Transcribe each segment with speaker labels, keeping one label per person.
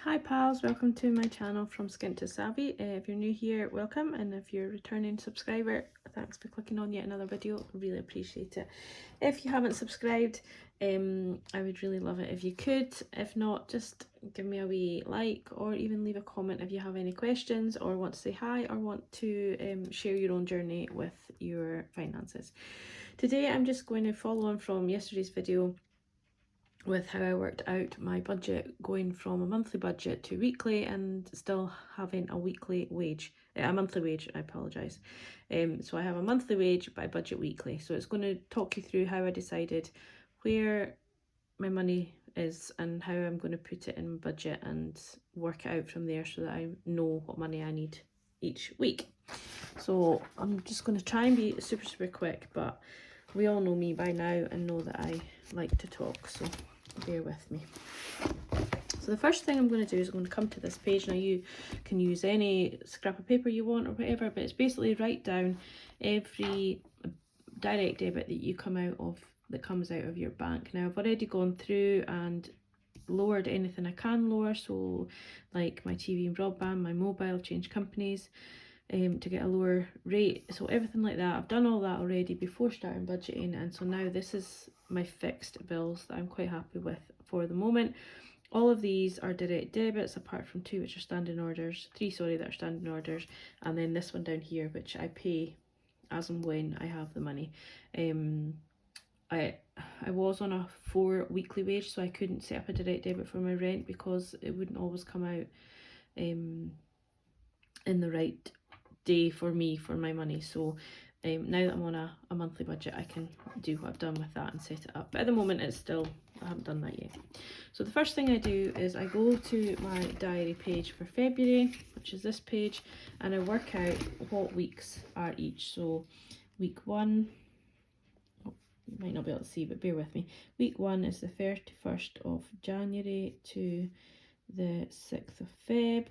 Speaker 1: Hi pals, welcome to my channel From Skint to Savvy. If you're new here, welcome, and if you're a returning subscriber, thanks for clicking on yet another video. Really appreciate it. If you haven't subscribed, I would really love it if you could. If not, just give me a wee like or even leave a comment if you have any questions or want to say hi or want to share your own journey with your finances. Today I'm just going to follow on from yesterday's video with how I worked out my budget, going from a monthly budget to weekly and still having a monthly wage, I apologise. So I have a monthly wage but I budget weekly. So it's going to talk you through how I decided where my money is and how I'm going to put it in my budget and work it out from there so that I know what money I need each week. So I'm just going to try and be super quick, but we all know me by now and know that I like to talk, so bear with me. So the first thing I'm going to do is I'm going to come to this page. Now you can use any scrap of paper you want or whatever, but it's basically write down every direct debit that you come out of, that comes out of your bank. Now I've already gone through and lowered anything I can lower, so like my TV and broadband, my mobile, changed companies to get a lower rate, so everything like that. I've done all that already before starting budgeting, and so now this is my fixed bills that I'm quite happy with for the moment. All of these are direct debits apart from two which are standing orders, three sorry, that are standing orders, and then this one down here which I pay as and when I have the money. I was on a 4 weekly wage, so I couldn't set up a direct debit for my rent because it wouldn't always come out in the right day for me for my money. So now that I'm on a monthly budget, I can do what I've done with that and set it up. But at the moment it's still, I haven't done that yet. So the first thing I do is I go to my diary page for February, which is this page, and I work out what weeks are each. So week 1, you might not be able to see, but bear with me. Week 1 is the 31st of January to the 6th of Feb.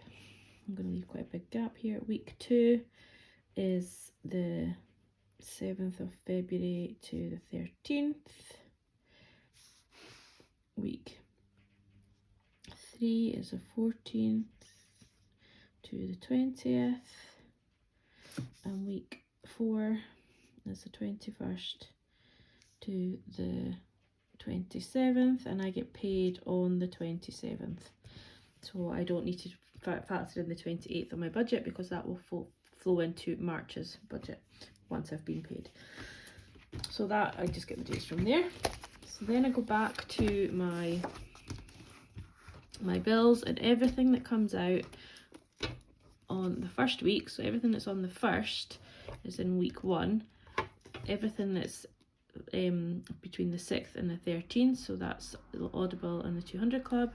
Speaker 1: I'm going to leave quite a big gap here. Week 2 is the 7th of February to the 13th. Week 3 is the 14th to the 20th. And week 4 is the 21st to the 27th, and I get paid on the 27th. So I don't need to factor in the 28th on my budget because that will flow into March's budget once I've been paid. So that, I just get the dates from there. So then I go back to my bills, and everything that comes out on the first week, so everything that's on the 1st is in week 1. Everything that's between the 6th and the 13th, so that's the Audible and the 200 Club,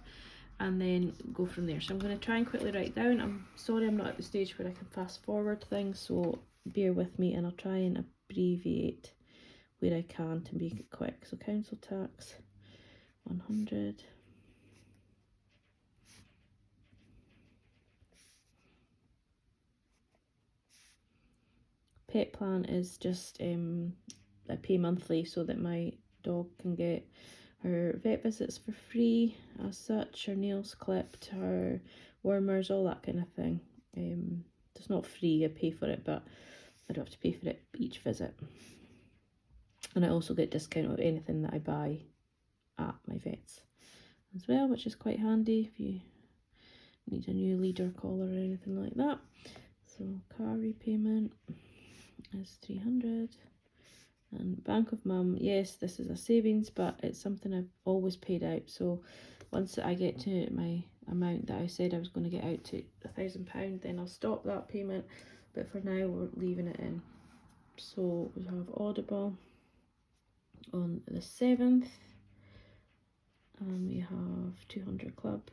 Speaker 1: and then go from there. So I'm going to try and quickly write down. I'm sorry I'm not at the stage where I can fast forward things, so bear with me and I'll try and abbreviate where I can to make it quick. So council tax 100, pet plan is just I pay monthly so that my dog can get her vet visits for free as such, her nails clipped, her wormers, all that kind of thing. It's not free, I pay for it, but I don't have to pay for it each visit. And I also get discount on anything that I buy at my vet's as well, which is quite handy if you need a new leader collar or anything like that. So car repayment is 300. And Bank of Mum, yes, this is a savings, but it's something I've always paid out. So once I get to my amount that I said I was going to get out to £1,000, then I'll stop that payment. But for now, we're leaving it in. So we have Audible on the 7th, and we have 200 Club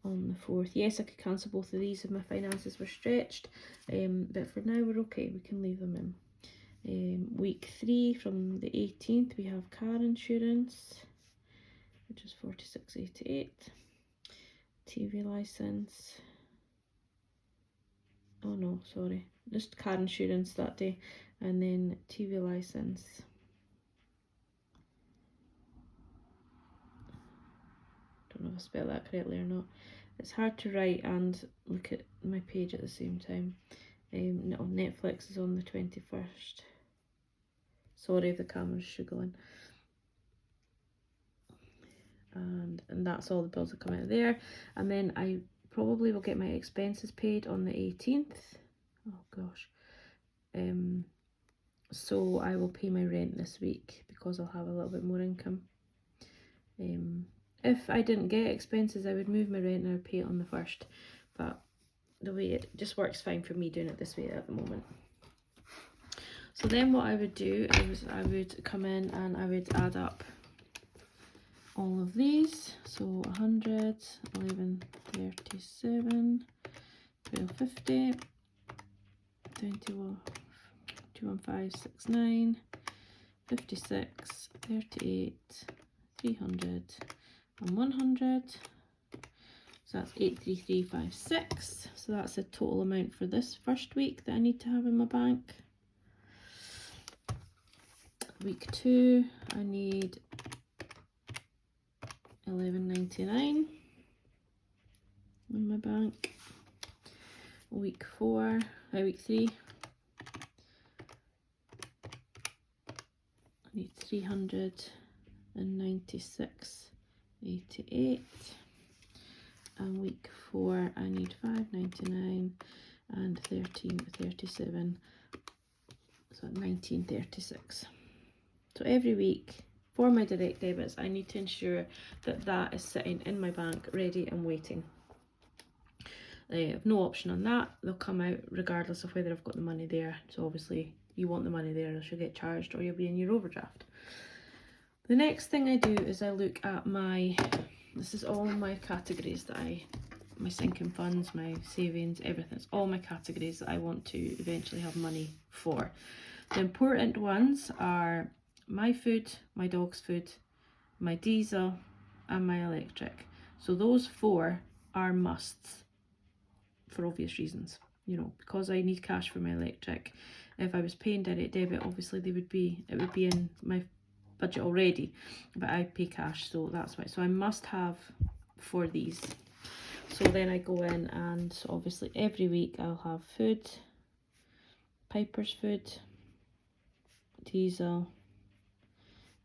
Speaker 1: on the 4th. Yes, I could cancel both of these if my finances were stretched, but for now we're okay, we can leave them in. Week 3 from the 18th, we have car insurance, which is 46.88. TV license, oh no, sorry, just car insurance that day, and then TV license, don't know I spelled that correctly or not. It's hard to write and look at my page at the same time. No, Netflix is on the 21st. Sorry if the camera's shuggling. And that's all the bills that come out of there. And then I probably will get my expenses paid on the 18th. Oh gosh. So I will pay my rent this week because I'll have a little bit more income. If I didn't get expenses, I would move my rent and I would pay it on the 1st. But the way it just works fine for me doing it this way at the moment. So then what I would do is I would come in and I would add up all of these. So 100, 1137, 1250, 21, 21569, 56, 38, 300 and 100. So that's 83356. So that's the total amount for this first week that I need to have in my bank. Week 2, I need 1199 in my bank. Week 3, I need 396.88. And week 4, I need 599 and 1337. So 1936. So every week for my direct debits, I need to ensure that that is sitting in my bank, ready and waiting. I have no option on that. They'll come out regardless of whether I've got the money there. So obviously you want the money there, else you'll get charged or you'll be in your overdraft. The next thing I do is I look at this is all my categories that my sinking funds, my savings, everything. It's all my categories that I want to eventually have money for. The important ones are my food, my dog's food, my diesel and my electric. So those 4 are musts for obvious reasons, you know, because I need cash for my electric. If I was paying direct debit, obviously it would be in my budget already, but I pay cash, so that's why. So I must have 4 these. So then I go in and so obviously every week I'll have food, Piper's food, diesel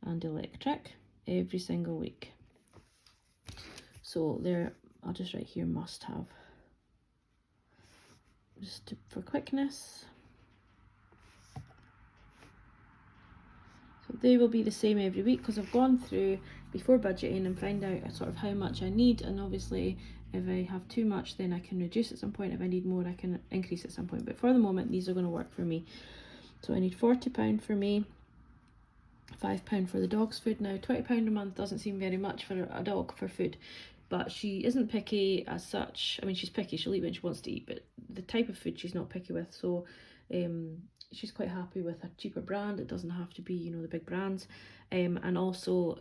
Speaker 1: and electric every single week. So there, I'll just write here must have, just for quickness. So they will be the same every week because I've gone through before budgeting and find out sort of how much I need, and obviously if I have too much then I can reduce at some point. If I need more I can increase at some point, but for the moment these are going to work for me. So I need £40 for me, £5 for the dog's food. Now £20 a month doesn't seem very much for a dog for food, but she isn't picky as such. I mean, she's picky, she'll eat when she wants to eat, but the type of food she's not picky with. So she's quite happy with a cheaper brand. It doesn't have to be, you know, the big brands. And also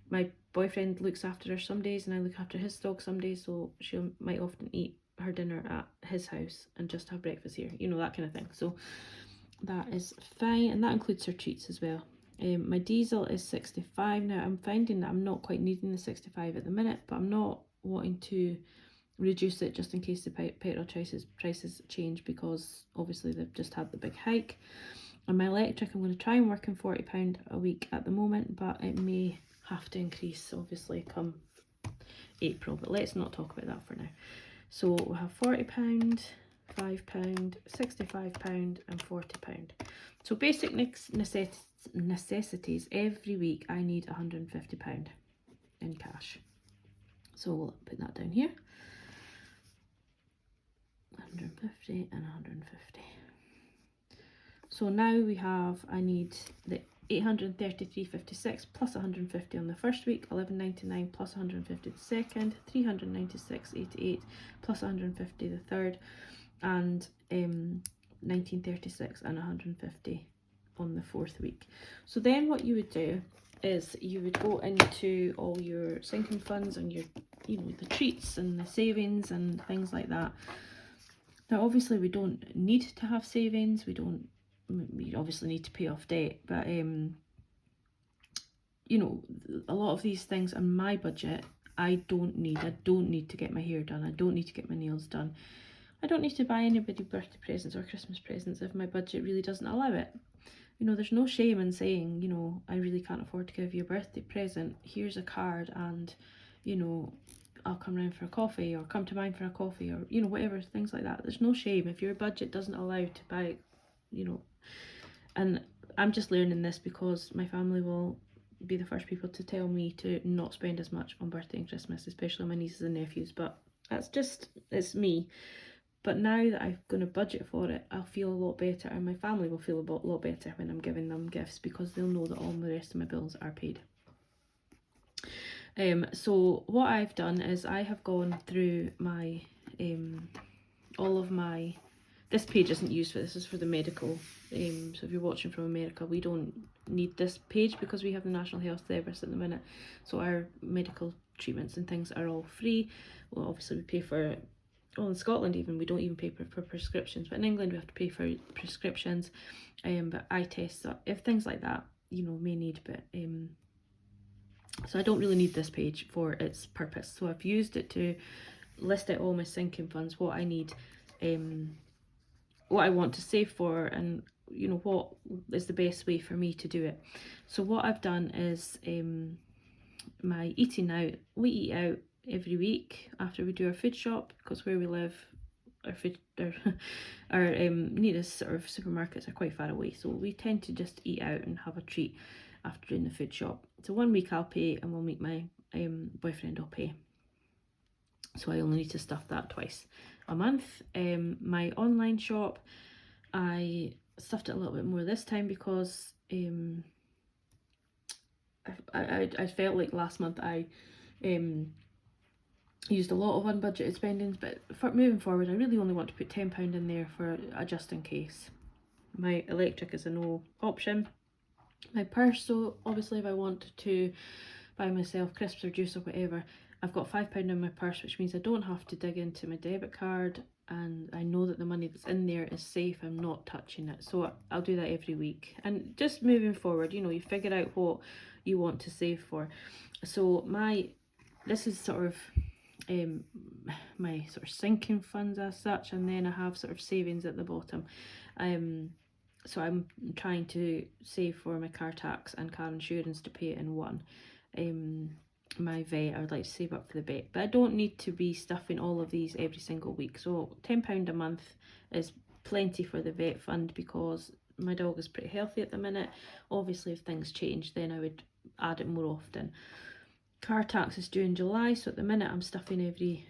Speaker 1: my boyfriend looks after her some days and I look after his dog some days, so she might often eat her dinner at his house and just have breakfast here, you know, that kind of thing. So that is fine, and that includes her treats as well. My diesel is 65. Now I'm finding that I'm not quite needing the 65 at the minute, but I'm not wanting to reduce it just in case the petrol prices change, because obviously they've just had the big hike. And my electric, I'm going to try and work on £40 a week at the moment, but it may have to increase obviously come April, but let's not talk about that for now. So we'll have £40, £5, £65 and £40. So basic necessities every week I need £150 in cash. So we'll put that down here. 150 and 150. So now we have, I need the 833.56 plus 150 on the first week, 11.99 plus 150 the second, 396.88 plus 150 the third, and 1936 and 150 on the fourth week. So then what you would do is you would go into all your sinking funds and your, you know, the treats and the savings and things like that. Now obviously we don't need to have savings, we obviously need to pay off debt, but you know, a lot of these things on my budget I don't need to get my hair done. I don't need to get my nails done. I don't need to buy anybody birthday presents or Christmas presents if my budget really doesn't allow it. You know, there's no shame in saying, you know, I really can't afford to give you a birthday present. Here's a card and, you know, I'll come round for a coffee or come to mine for a coffee or, you know, whatever, things like that. There's no shame if your budget doesn't allow to buy, you know. And I'm just learning this because my family will be the first people to tell me to not spend as much on birthday and Christmas, especially my nieces and nephews. But that's just, it's me. But now that I'm going to budget for it, I'll feel a lot better, and my family will feel a lot better when I'm giving them gifts because they'll know that all the rest of my bills are paid. So what I've done is I have gone through my all of my, this page isn't used for this, is for the medical. So if you're watching from America, we don't need this page because we have the National Health Service at the minute. So our medical treatments and things are all free. Well, obviously we pay for, well, in Scotland even, we don't even pay for prescriptions, but in England we have to pay for prescriptions, but eye tests, if things like that, you know, may need, but so I don't really need this page for its purpose. So I've used it to list out all my sinking funds, what I need, what I want to save for, and you know what is the best way for me to do it. So what I've done is my eating out. We eat out every week after we do our food shop, because where we live, our food, our nearest sort of supermarkets are quite far away, so we tend to just eat out and have a treat after doing the food shop. So 1 week I'll pay, and 1 week my boyfriend will pay. So I only need to stuff that twice a month. My online shop, I stuffed it a little bit more this time because I felt like last month I used a lot of unbudgeted spendings, but for moving forward I really only want to put £10 in there for a just in case. My electric is a no option. My purse, so obviously if I want to buy myself crisps or juice or whatever, I've got £5 in my purse, which means I don't have to dig into my debit card, and I know that the money that's in there is safe. I'm not touching it. So I'll do that every week. And just moving forward, you know, you figure out what you want to save for. So this is sort of my sort of sinking funds as such, and then I have sort of savings at the bottom. So I'm trying to save for my car tax and car insurance to pay it in one. My vet, I would like to save up for the vet, but I don't need to be stuffing all of these every single week. So £10 a month is plenty for the vet fund because my dog is pretty healthy at the minute. Obviously if things change then I would add it more often. Car tax is due in July, so at the minute I'm stuffing every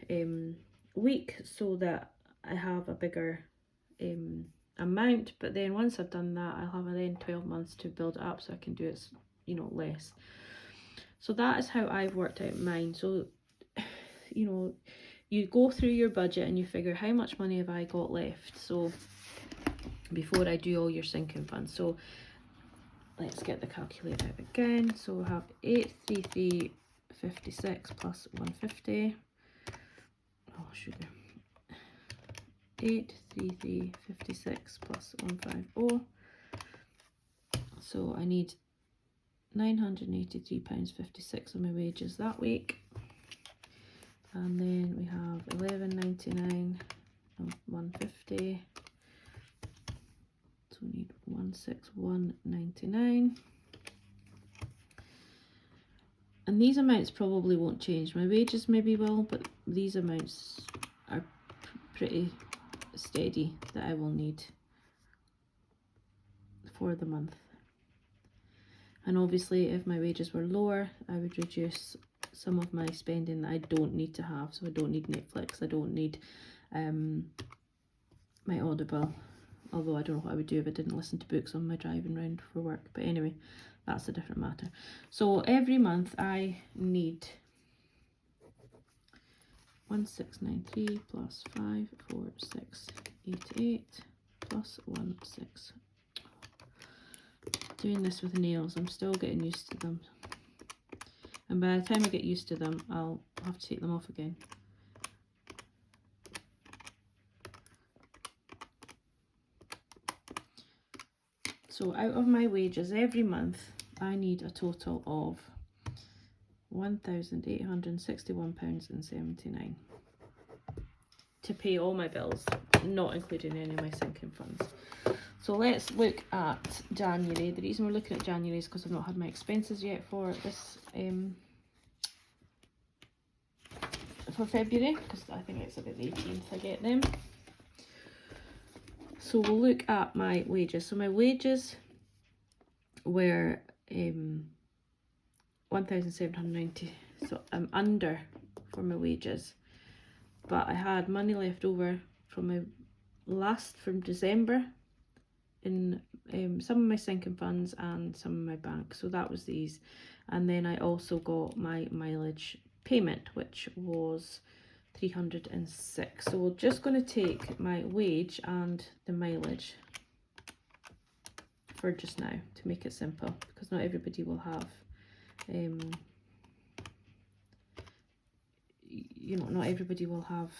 Speaker 1: week so that I have a bigger amount, but then once I've done that I'll have then 12 months to build it up so I can do it, you know, less. So that is how I've worked out mine. So, you know, you go through your budget and you figure how much money have I got left, so before I do all your sinking funds. So let's get the calculator out again. So we have 833.56 plus 150. Oh sugar. 833.56 plus 150. So I need £983.56 of my wages that week, and then we have £11.99 and 150, so we need £161.99, and these amounts probably won't change. My wages maybe will, but these amounts are pretty steady that I will need for the month. And obviously if my wages were lower I would reduce some of my spending that I don't need to have. So I don't need Netflix, I don't need my Audible, although I don't know what I would do if I didn't listen to books on my driving round for work, but anyway, that's a different matter. So every month I need 1693 plus 54688 plus 16. Doing this with nails, I'm still getting used to them, and by the time I get used to them I'll have to take them off again. So out of my wages every month I need a total of £1,861.79 to pay all my bills, not including any of my sinking funds. So let's look at January. The reason we're looking at January is because I've not had my expenses yet for this for February, because I think it's about the 18th I get them. So we'll look at my wages. So my wages were 1,790. So I'm under for my wages, but I had money left over from my from December in some of my sinking funds and some of my bank. So that was these. And then I also got my mileage payment, which was 306. So we're just going to take my wage and the mileage for just now to make it simple, because not everybody will have you know, not everybody will have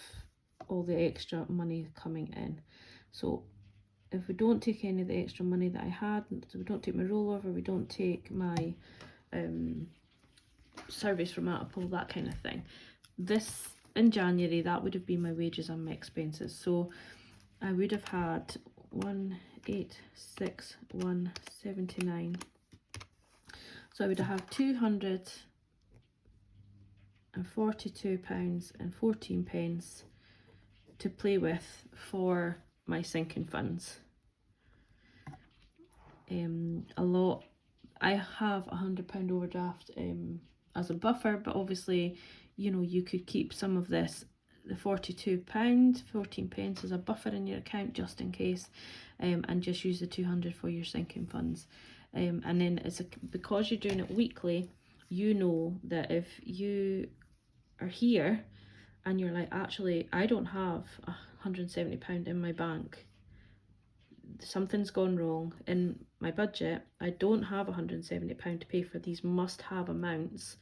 Speaker 1: all the extra money coming in. So if we don't take any of the extra money that I had, so we don't take my rollover, we don't take my service from Apple, that kind of thing, this in January, that would have been my wages and my expenses. So I would have had 1,861.79. So I would have £242.14 to play with for my sinking funds. A lot. I have £100 overdraft as a buffer, but obviously, you know, you could keep some of this, the £42.14 as a buffer in your account just in case, and just use the 200 for your sinking funds. And then because you're doing it weekly, you know that if you are here and you're like, actually, I don't have £170 in my bank, something's gone wrong in my budget, I don't have £170 to pay for these must-have amounts,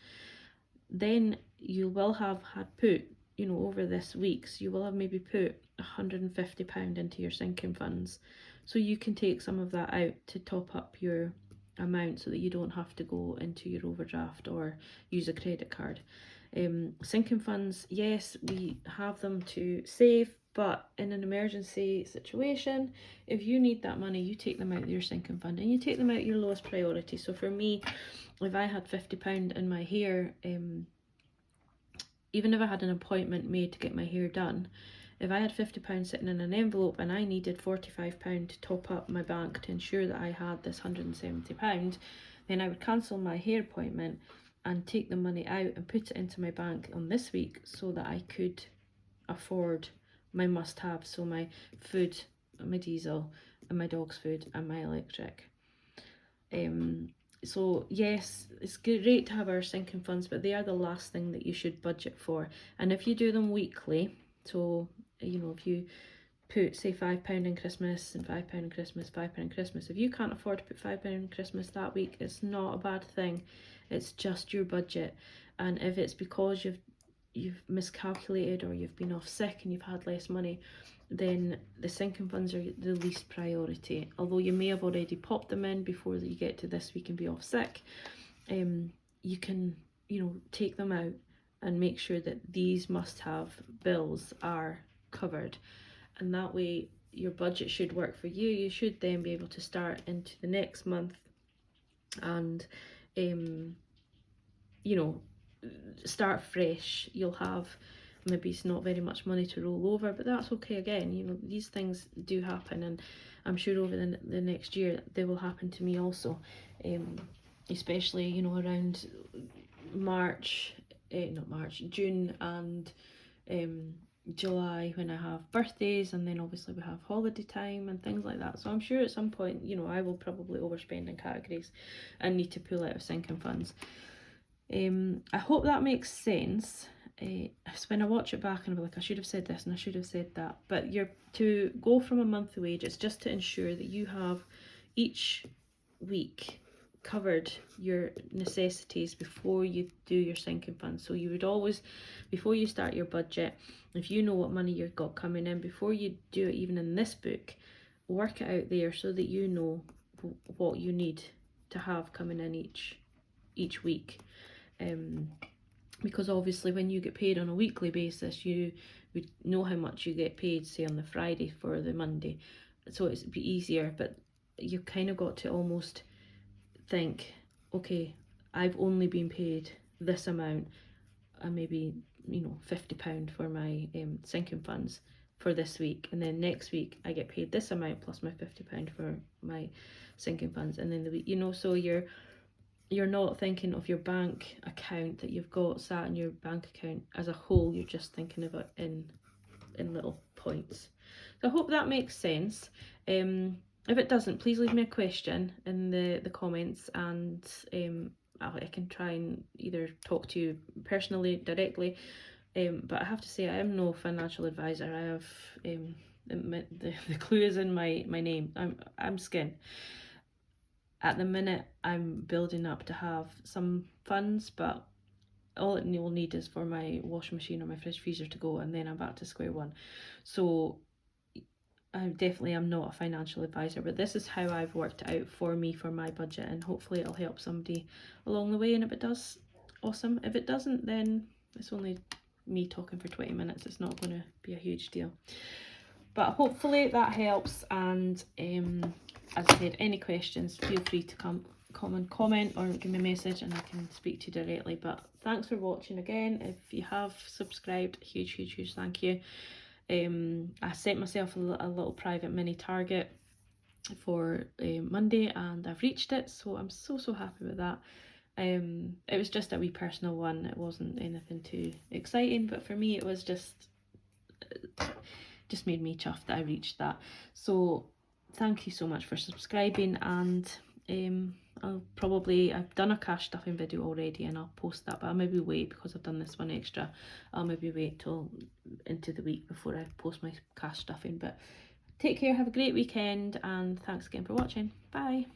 Speaker 1: then you will have had put, you know, over this week's, you will have maybe put £150 into your sinking funds. So you can take some of that out to top up your amount so that you don't have to go into your overdraft or use a credit card. Sinking funds, yes, we have them to save, but in an emergency situation, if you need that money, you take them out of your sinking fund and you take them out your lowest priority. So for me, if I had £50 in my hair, even if I had an appointment made to get my hair done, if I had £50 sitting in an envelope and I needed £45 to top up my bank to ensure that I had this £170, then I would cancel my hair appointment and take the money out and put it into my bank on this week so that I could afford my must-have, so my food, my diesel, and my dog's food, and my electric. So yes, it's great to have our sinking funds, but they are the last thing that you should budget for. And if you do them weekly, so you know, if you put say £5 in Christmas and £5 in Christmas, £5 in Christmas, if you can't afford to put £5 in Christmas that week, it's not a bad thing. It's just your budget. And if it's because you've miscalculated or you've been off sick and you've had less money, then the sinking funds are the least priority. Although you may have already popped them in before you get to this week and be off sick, you can, you know, take them out and make sure that these must-have bills are covered. And that way your budget should work for you. You should then be able to start into the next month and you know, start fresh. You'll have maybe it's not very much money to roll over, but that's okay. Again, you know, these things do happen, and I'm sure over the next year they will happen to me also, especially, you know, around June and July, when I have birthdays, and then obviously we have holiday time and things like that. So I'm sure at some point, you know, I will probably overspend in categories and need to pull out of sinking funds. I hope that makes sense. When I watch it back and I'll be like, I should have said this and I should have said that. But you're to go from a monthly wage, it's just to ensure that you have each week covered your necessities before you do your sinking fund. So you would always, before you start your budget, if you know what money you've got coming in, before you do it even in this book, work it out there so that you know what you need to have coming in each week. because obviously when you get paid on a weekly basis, you would know how much you get paid, say on the Friday for the Monday, so it'd be easier. But you kind of got to almost think, okay, I've only been paid this amount, and maybe, you know, £50 for my sinking funds for this week, and then next week I get paid this amount plus my £50 for my sinking funds, and then the week, you know, so you're not thinking of your bank account that you've got sat in your bank account as a whole. You're just thinking of it in little points. So I hope that makes sense. If it doesn't, please leave me a question in the comments, and I can try and either talk to you personally, directly. But I have to say, I am no financial advisor. I have the clue is in my name. I'm Skin. At the minute, I'm building up to have some funds, but all it will need is for my washing machine or my fridge freezer to go, and then I'm back to square one. So I definitely am not a financial advisor, but this is how I've worked it out for me, for my budget, and hopefully it'll help somebody along the way. And if it does, awesome. If it doesn't, then it's only me talking for 20 minutes. It's not going to be a huge deal. But hopefully that helps, and as I said, any questions, feel free to comment or give me a message and I can speak to you directly. But thanks for watching again. If you have subscribed, huge thank you. I set myself a little private mini target for Monday, and I've reached it, so I'm so happy with that. It was just a wee personal one. It wasn't anything too exciting, but for me it was just made me chuffed that I reached that. So thank you so much for subscribing, and I've done a cash stuffing video already and I'll post that, but I'll maybe wait, because I've done this one extra. I'll maybe wait till into the week before I post my cash stuffing. But take care, have a great weekend, and thanks again for watching. Bye.